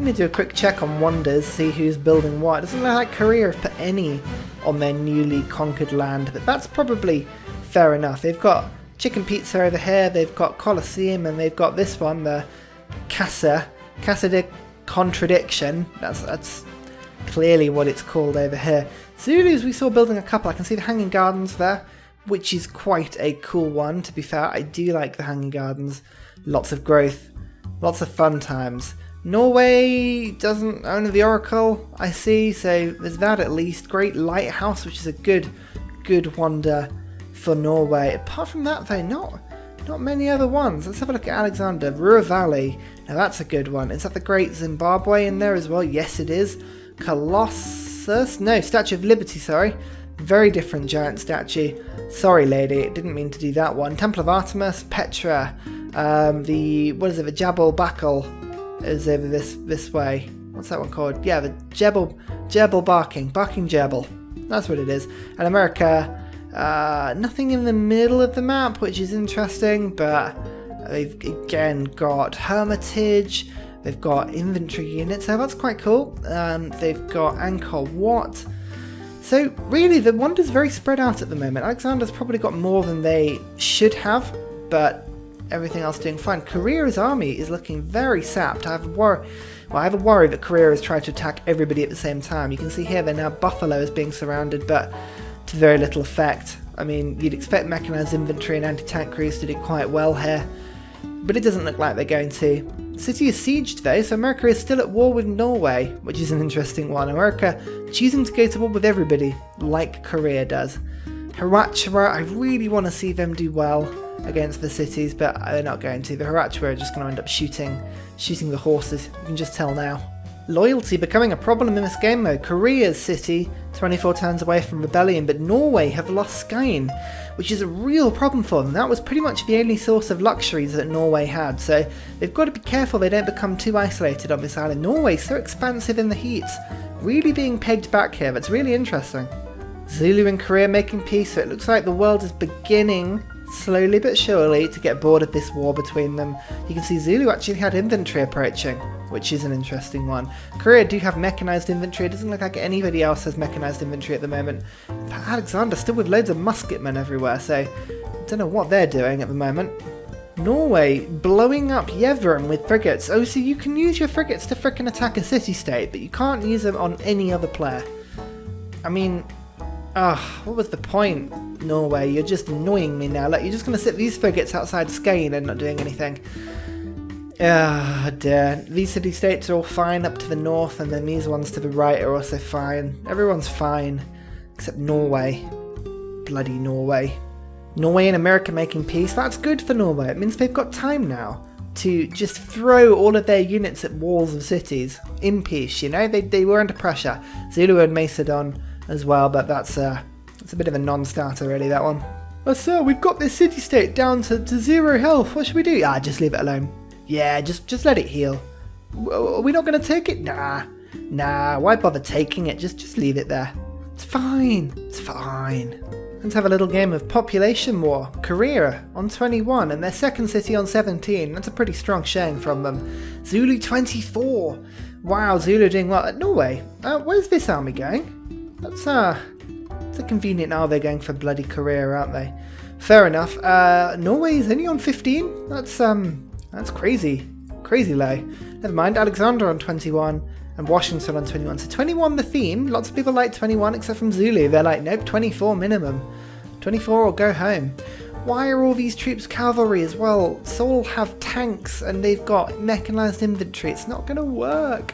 going to do a quick check on wonders, see who's building what. It doesn't look like Korea have put any on their newly conquered land, but that's probably fair enough. They've got Chicken Pizza over here, they've got Colosseum, and they've got this one, the Casa de Contradiction. That's clearly what it's called over here. Zulus we saw building a couple. I can see the Hanging Gardens there, which is quite a cool one, to be fair. I do like the Hanging Gardens. Lots of growth, lots of fun times. Norway doesn't own the Oracle, I see, so there's that at least. Great Lighthouse, which is a good wonder for Norway. Apart from that though, not many other ones. Let's have a look at Alexander. Ruhr Valley, now that's a good one. Is that the Great Zimbabwe in there as well? Yes it is. Colossus? No, Statue of Liberty, sorry. Very different giant statue. Sorry lady, didn't mean to do that one. Temple of Artemis, Petra, the Jebel Bakal is over this way. What's that one called? Yeah, the Jebel Barking Jebel. That's what it is. And America, nothing in the middle of the map, which is interesting, but they've again got Hermitage, they've got inventory units, so that's quite cool. They've got Angkor Wat. So really, the wonder's very spread out at the moment. Alexander's probably got more than they should have, but everything else doing fine. Korea's army is looking very sapped. I have a worry that Korea has tried to attack everybody at the same time. You can see here they're now Buffalo is being surrounded, but to very little effect. I mean, you'd expect mechanized infantry and anti-tank crews to do quite well here, but it doesn't look like they're going to. The city is sieged though, so America is still at war with Norway, which is an interesting one. America choosing to go to war with everybody, like Korea does. Hiratshima, I really want to see them do well against the cities, but they're not going to. The Hiratshima are just going to end up shooting the horses. You can just tell now. Loyalty becoming a problem in this game mode. Korea's city 24 turns away from rebellion, but Norway have lost Skyen, which is a real problem for them. That was pretty much the only source of luxuries that Norway had, so they've got to be careful they don't become too isolated on this island. Norway's so expansive in the heats, really being pegged back here. That's really interesting. Zulu and Korea making peace, so it looks like the world is beginning slowly but surely to get bored of this war between them. You can see Zulu actually had infantry approaching, which is an interesting one. Korea do have mechanized infantry. It doesn't look like anybody else has mechanized infantry at the moment. Alexander still with loads of musketmen everywhere, so I don't know what they're doing at the moment. Norway blowing up Yevron with frigates. Oh, so you can use your frigates to frickin' attack a city-state, but you can't use them on any other player. I mean, what was the point, Norway? You're just annoying me now. Like, you're just going to sit these frigates outside Skyen and not doing anything. Dear. These city-states are all fine up to the north, and then these ones to the right are also fine. Everyone's fine, except Norway. Bloody Norway. Norway and America making peace. That's good for Norway. It means they've got time now to just throw all of their units at walls of cities in peace, you know? They were under pressure. Zulu and Macedon as well, but that's a bit of a non-starter really, that one. Oh sir, we've got this city-state down to 0 health. What should we do? Just leave it alone. Yeah, just let it heal. Are we not going to take it? Nah, why bother taking it? Just leave it there. It's fine. Let's have a little game of population war. Korea on 21 and their second city on 17. That's a pretty strong showing from them. Zulu 24. Wow, Zulu doing well. Norway, where's this army going? That's a convenient hour they're going for bloody Korea, aren't they? Fair enough. Norway's only on 15? That's crazy low. Never mind, Alexander on 21 and Washington on 21. So 21 the theme. Lots of people like 21 except from Zulu. They're like, nope, 24 minimum. 24 or go home. Why are all these troops cavalry as well? Seoul have tanks and they've got mechanized infantry. It's not gonna work.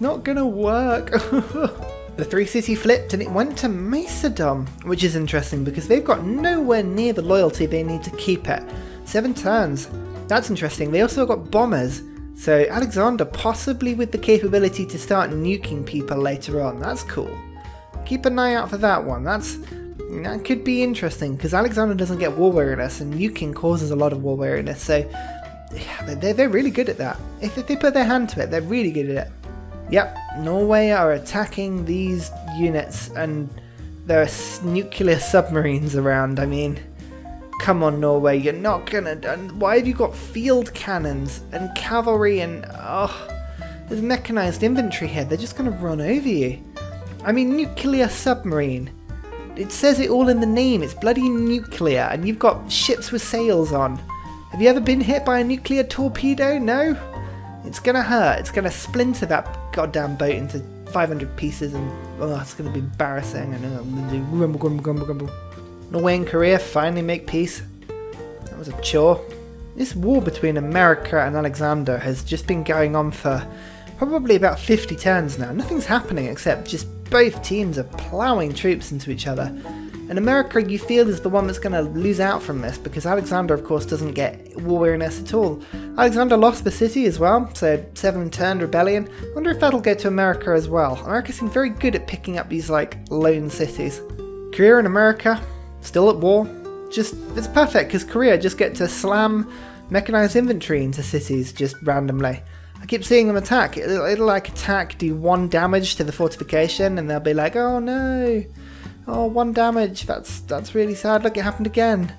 The 3-city flipped and it went to Macedon, which is interesting because they've got nowhere near the loyalty they need to keep it. 7 turns. That's interesting. They also got bombers. So Alexander possibly with the capability to start nuking people later on. That's cool. Keep an eye out for that one. That could be interesting because Alexander doesn't get war weariness and nuking causes a lot of war weariness. So yeah, they're really good at that. If they put their hand to it, they're really good at it. Yep, Norway are attacking these units and there are nuclear submarines around. I mean, come on Norway, you're not gonna... Why have you got field cannons and cavalry and... There's mechanized infantry here. They're just going to run over you. I mean, nuclear submarine. It says it all in the name. It's bloody nuclear, and you've got ships with sails on. Have you ever been hit by a nuclear torpedo? No? It's going to hurt. It's going to splinter that goddamn boat into 500 pieces, and oh, it's going to be embarrassing. And I'm going to do grumble, grumble, grumble, grumble. Norway and Korea finally make peace. That was a chore. This war between America and Alexander has just been going on for probably about 50 turns now. Nothing's happening except just both teams are ploughing troops into each other. And America, you feel, is the one that's going to lose out from this, because Alexander, of course, doesn't get war weariness at all. Alexander lost the city as well, so 7-turn rebellion. I wonder if that'll go to America as well. America seems very good at picking up these, like, lone cities. Korea and America, still at war. Just, it's perfect, because Korea just get to slam mechanized infantry into cities just randomly. I keep seeing them attack. It'll like attack, do 1 damage to the fortification, and they'll be like, oh no, oh 1 damage, that's really sad, look, it happened again.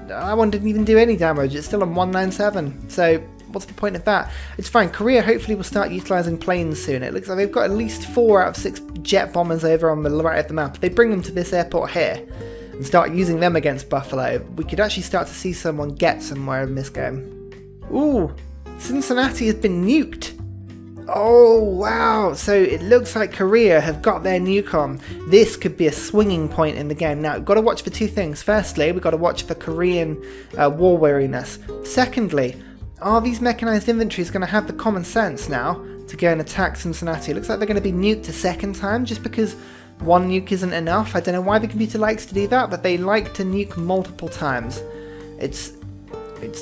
That one didn't even do any damage, it's still on 197, so what's the point of that? It's fine. Korea hopefully will start utilising planes soon. It looks like they've got at least 4 out of 6 jet bombers over on the right of the map. If they bring them to this airport here and start using them against Buffalo, we could actually start to see someone get somewhere in this game. Ooh! Cincinnati has been nuked. Oh wow, so it looks like Korea have got their nuke on. This could be a swinging point in the game. Now, we've got to watch for 2 things. Firstly, we've got to watch for Korean war weariness. Secondly, are these mechanized infantry going to have the common sense now to go and attack Cincinnati? It looks like they're going to be nuked a second time just because 1 nuke isn't enough. I don't know why the computer likes to do that, but they like to nuke multiple times. It's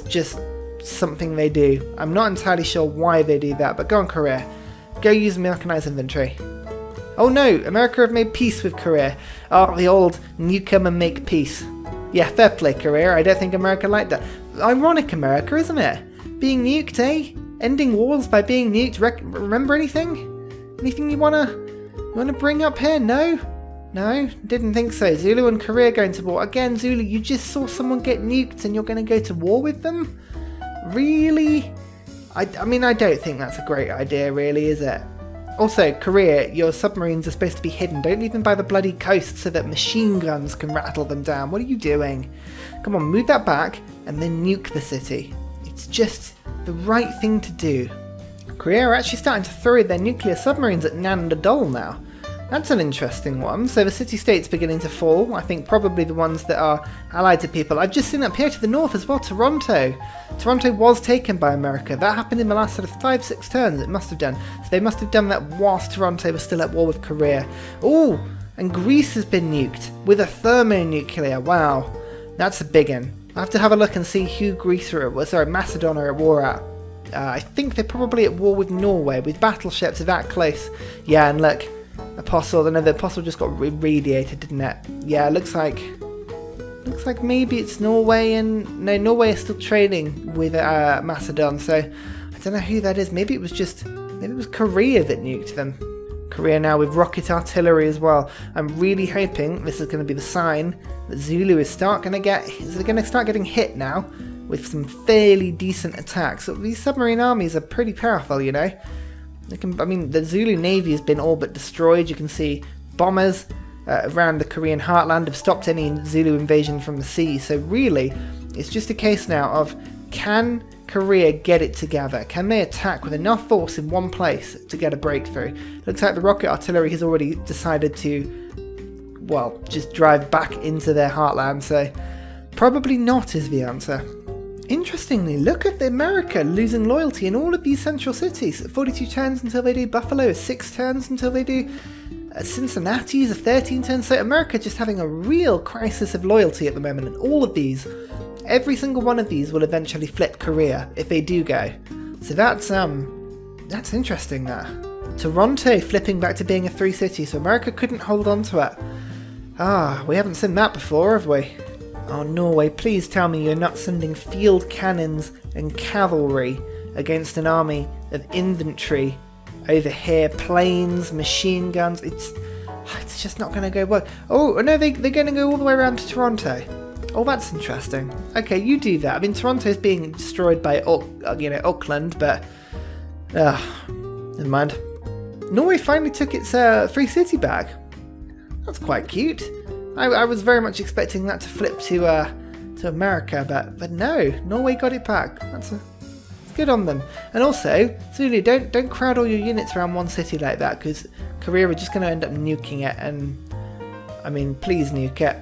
just something they do. I'm not entirely sure why they do that, but go on, Korea. Go use mechanized infantry. Oh no, America have made peace with Korea. Oh, the old nuke 'em and make peace. Yeah, fair play, Korea. I don't think America liked that. Ironic, America, isn't it? Being nuked, eh? Ending wars by being nuked. Remember anything? Anything you wanna bring up here? No? No? Didn't think so. Zulu and Korea going to war. Again, Zulu, you just saw someone get nuked and you're going to go to war with them? Really? I mean, I don't think that's a great idea, really, is it? Also, Korea, your submarines are supposed to be hidden. Don't leave them by the bloody coast so that machine guns can rattle them down. What are you doing? Come on, move that back and then nuke the city. It's just the right thing to do. Korea are actually starting to throw their nuclear submarines at Nandadol now. That's an interesting one. So the city-state's beginning to fall. I think probably the ones that are allied to people. I've just seen up here to the north as well, Toronto. Toronto was taken by America. That happened in the last sort of 5-6 turns, it must have done. So they must have done that whilst Toronto was still at war with Korea. Oh, and Greece has been nuked with a thermonuclear. Wow, that's a big one. I have to have a look and see who Greece are at war. Sorry, Macedon are at war at. I think they're probably at war with Norway, with battleships that close. Yeah, and look. Apostle, the Apostle just got irradiated, didn't it? Yeah, it looks like maybe it's Norway, and no, Norway is still trading with Macedon, so I don't know who that is. Maybe it was Korea that nuked them. Korea now with rocket artillery as well. I'm really hoping this is going to be the sign that Zulu is going to start getting hit now with some fairly decent attacks. So these submarine armies are pretty powerful, you know. The Zulu Navy has been all but destroyed. You can see bombers around the Korean heartland have stopped any Zulu invasion from the sea. So really, it's just a case now of, can Korea get it together? Can they attack with enough force in one place to get a breakthrough? Looks like the rocket artillery has already decided to, well, just drive back into their heartland. So probably not is the answer. Interestingly, look at America losing loyalty in all of these central cities. 42 turns until they do Buffalo, 6 turns until they do Cincinnati, is a 13 turn. So America just having a real crisis of loyalty at the moment. And all of these, every single one of these will eventually flip Korea if they do go. So that's interesting there. Toronto flipping back to being a 3 city, so America couldn't hold on to it. We haven't seen that before, have we? Oh, Norway, please tell me you're not sending field cannons and cavalry against an army of infantry over here. Planes, machine guns. It's just not going to go well. Oh, no, they're going to go all the way around to Toronto. Oh, that's interesting. Okay, you do that. I mean, Toronto's being destroyed by, Auckland, but Never mind. Norway finally took its free city back. That's quite cute. I was very much expecting that to flip to America, but no, Norway got it back. That's good on them. And also, Zulu, don't crowd all your units around one city like that, because Korea are just going to end up nuking it. And I mean, please nuke it,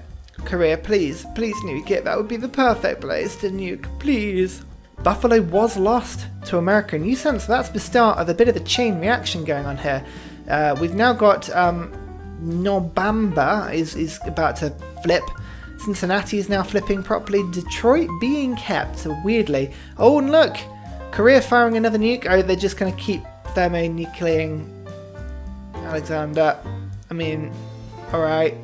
Korea. Please nuke it. That would be the perfect place to nuke. Please. Buffalo was lost to America, and you sense that's the start of a bit of a chain reaction going on here. We've now got Nobamba is about to flip. Cincinnati is now flipping properly. Detroit being kept, so weirdly. Oh, and look! Korea firing another nuke. Oh, they're just going to keep thermonuclearing Alexander. I mean, alright.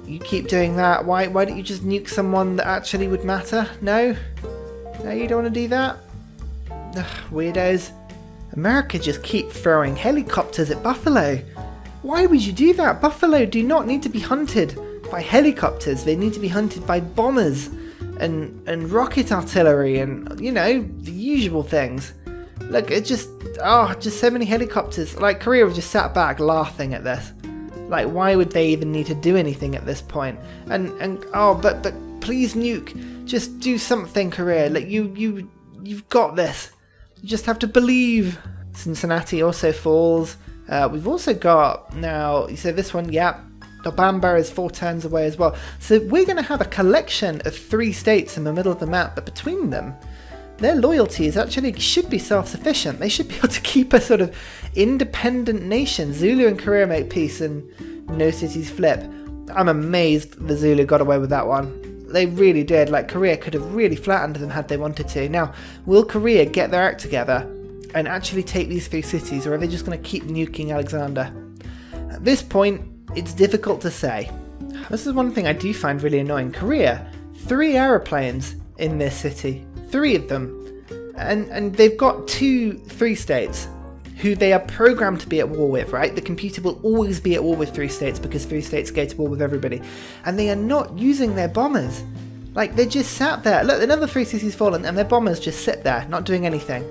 You keep doing that. Why don't you just nuke someone that actually would matter? No? No, you don't want to do that? Ugh, weirdos. America just keep throwing helicopters at Buffalo. Why would you do that? Buffalo do not need to be hunted by helicopters. They need to be hunted by bombers and rocket artillery and, you know, the usual things. Look, it just so many helicopters. Like, Korea have just sat back laughing at this. Like, why would they even need to do anything at this point? But please nuke. Just do something, Korea. Like, you've got this. You just have to believe. Cincinnati also falls. We've also got now, so this one, yeah, Nobamba is 4 turns away as well. So we're going to have a collection of 3 states in the middle of the map, but between them, their loyalties actually should be self-sufficient. They should be able to keep a sort of independent nation. Zulu and Korea make peace and no cities flip. I'm amazed the Zulu got away with that one. They really did. Like, Korea could have really flattened them had they wanted to. Now, will Korea get their act together and actually take these 3 cities, or are they just going to keep nuking Alexander? At this point, it's difficult to say. This is one thing I do find really annoying. Korea, 3 aeroplanes in this city. 3 of them. And they've got 3 states who they are programmed to be at war with, right? The computer will always be at war with 3 states because 3 states go to war with everybody. And they are not using their bombers. Like, they just sat there. Look, another 3 cities fallen and their bombers just sit there, not doing anything.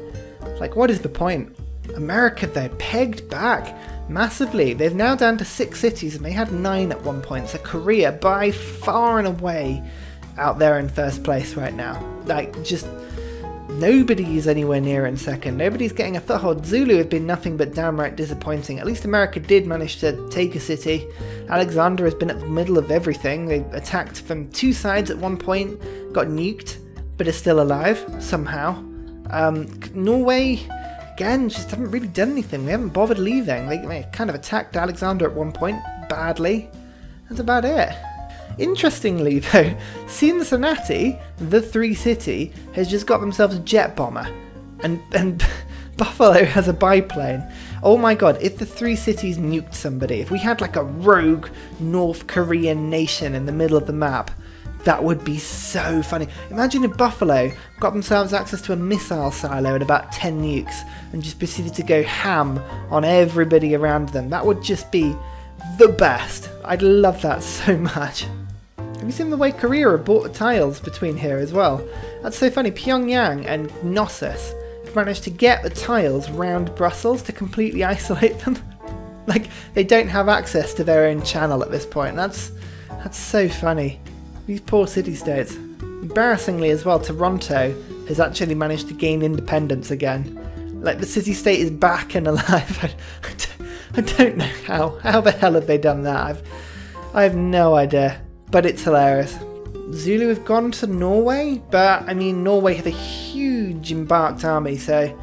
Like, what is the point? America, though, pegged back massively. They're now down to 6 cities and they had 9 at one point. So Korea, by far and away, out there in first place right now. Like, just nobody is anywhere near in second. Nobody's getting a foothold. Zulu have been nothing but downright disappointing. At least America did manage to take a city. Alexander has been at the middle of everything. They attacked from 2 sides at one point, got nuked, but is still alive somehow. Norway, again, just haven't really done anything. They haven't bothered leaving. They kind of attacked Alexander at one point, badly. That's about it. Interestingly, though, Cincinnati, the 3 city, has just got themselves a jet bomber. And Buffalo has a biplane. Oh my god, if the 3 cities nuked somebody, if we had like a rogue North Korean nation in the middle of the map, that would be so funny. Imagine if Buffalo got themselves access to a missile silo and about 10 nukes and just proceeded to go ham on everybody around them. That would just be the best. I'd love that so much. Have you seen the way Korea have bought the tiles between here as well? That's so funny. Pyongyang and Knossos have managed to get the tiles round Brussels to completely isolate them. Like, they don't have access to their own channel at this point. That's so funny. These poor city-states. Embarrassingly as well, Toronto has actually managed to gain independence again. Like, the city-state is back and alive. I don't know how. How the hell have they done that? I have no idea. But it's hilarious. Zulu have gone to Norway, but I mean, Norway have a huge embarked army, so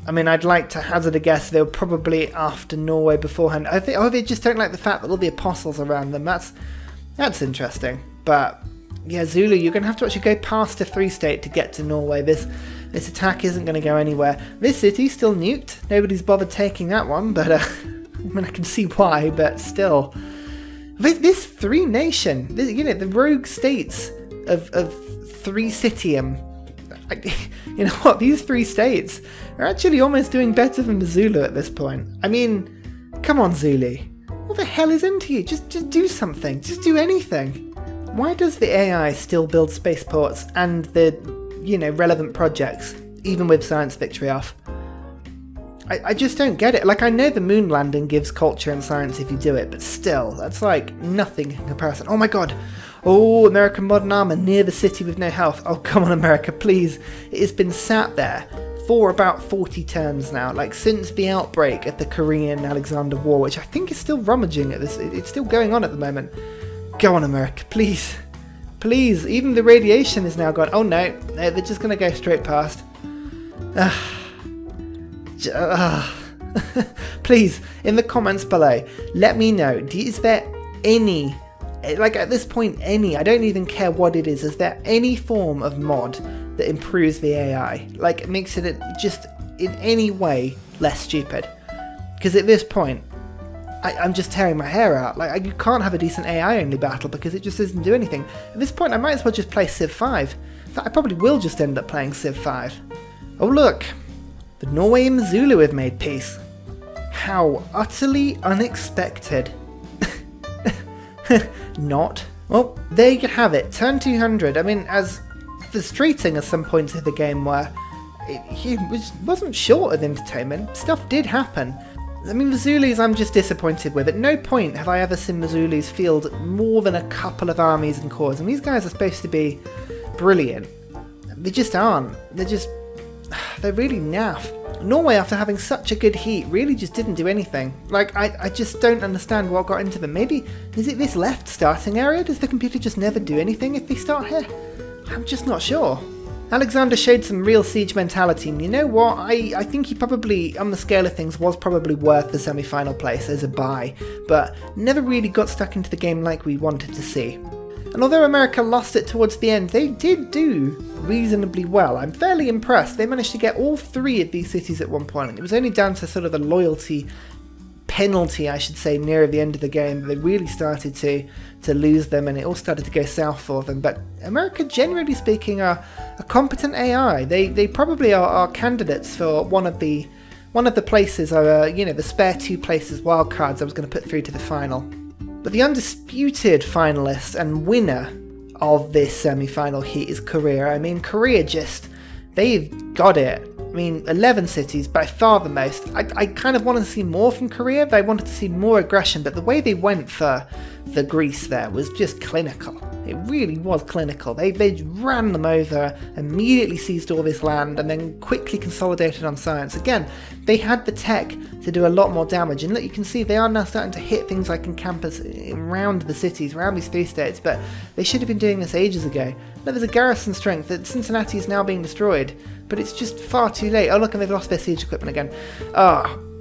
I mean, I'd like to hazard a guess they were probably after Norway beforehand. I think, they just don't like the fact that all the apostles around them. That's interesting. But yeah, Zulu, you're going to have to actually go past a 3-state to get to Norway. This attack isn't going to go anywhere. This city's still nuked. Nobody's bothered taking that one, but I mean, I can see why, but still. This 3-nation, the rogue states of 3-citium, you know what, these 3 states are actually almost doing better than the Zulu at this point. I mean, come on, Zulu. What the hell is into you? Just do something. Just do anything. Why does the AI still build spaceports and the, relevant projects, even with science victory off? I just don't get it. Like, I know the moon landing gives culture and science if you do it, but still, that's like nothing in comparison. Oh my god. Oh, American modern armor near the city with no health. Oh, come on, America, please. It has been sat there for about 40 turns now, like since the outbreak of the Korean-Alexander War, which I think is still rummaging at this. It's still going on at the moment. Go on, America, please. Please. Even the radiation is now gone. Oh, no, they're just going to go straight past. Please, in the comments below, let me know, is there any, like at this point, I don't even care what it is there any form of mod that improves the AI? Like, it makes it just in any way less stupid? Because at this point, I'm just tearing my hair out. Like, you can't have a decent AI only battle because it just doesn't do anything. At this point, I might as well just play Civ 5. In fact, I probably will just end up playing Civ 5. Oh look, the Norway and Zulu have made peace. How utterly unexpected. Not. Well, there you have it. Turn 200. I mean, as frustrating as some points of the game were, it wasn't short of entertainment. Stuff did happen. I mean, the Zulus I'm just disappointed with. At no point have I ever seen the Zulus field more than a couple of armies and corps. And these guys are supposed to be brilliant. They just aren't. They're really naff. Norway, after having such a good heat, really just didn't do anything. Like, I just don't understand what got into them. Maybe, is it this left starting area? Does the computer just never do anything if they start here? I'm just not sure. Alexander showed some real siege mentality, and you know what? I think he probably, on the scale of things, was probably worth the semi-final place as a buy, but never really got stuck into the game like we wanted to see. And although America lost it towards the end, they did do reasonably well. I'm fairly impressed. They managed to get all 3 of these cities at one point, and it was only down to sort of the loyalty penalty, I should say, near the end of the game. They really started to lose them, and it all started to go south for them. But America, generally speaking, are a competent AI. They probably are candidates for one of the places, the spare 2 places, wildcards I was going to put through to the final. But the undisputed finalist and winner of this semi-final heat is Korea. I mean, Korea they've got it. I mean, 11 cities, by far the most. I kind of wanted to see more from Korea, but I wanted to see more aggression, but the way they went for Greece there was just clinical. It really was clinical. They ran them over, immediately seized all this land, and then quickly consolidated on science. Again, they had the tech to do a lot more damage, and look, you can see they are now starting to hit things like encampers around the cities, around these 3 states, but they should have been doing this ages ago. Now, there's a garrison strength that Cincinnati is now being destroyed, but it's just far too late. Oh look, and they've lost their siege equipment again.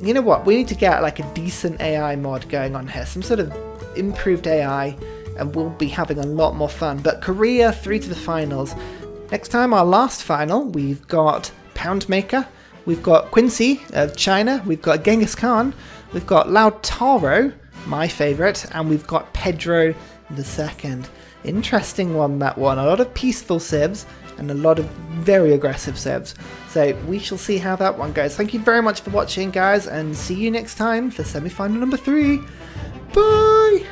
You know what, we need to get like a decent AI mod going on here, some sort of improved AI, and we'll be having a lot more fun. But Korea through to the finals. Next time, our last final, we've got Poundmaker, we've got Quincy of China, we've got Genghis Khan, we've got Lautaro, my favourite, and we've got Pedro II. Interesting one, that one. A lot of peaceful civs and a lot of very aggressive civs. So we shall see how that one goes. Thank you very much for watching, guys, and see you next time for semi-final number 3. Bye!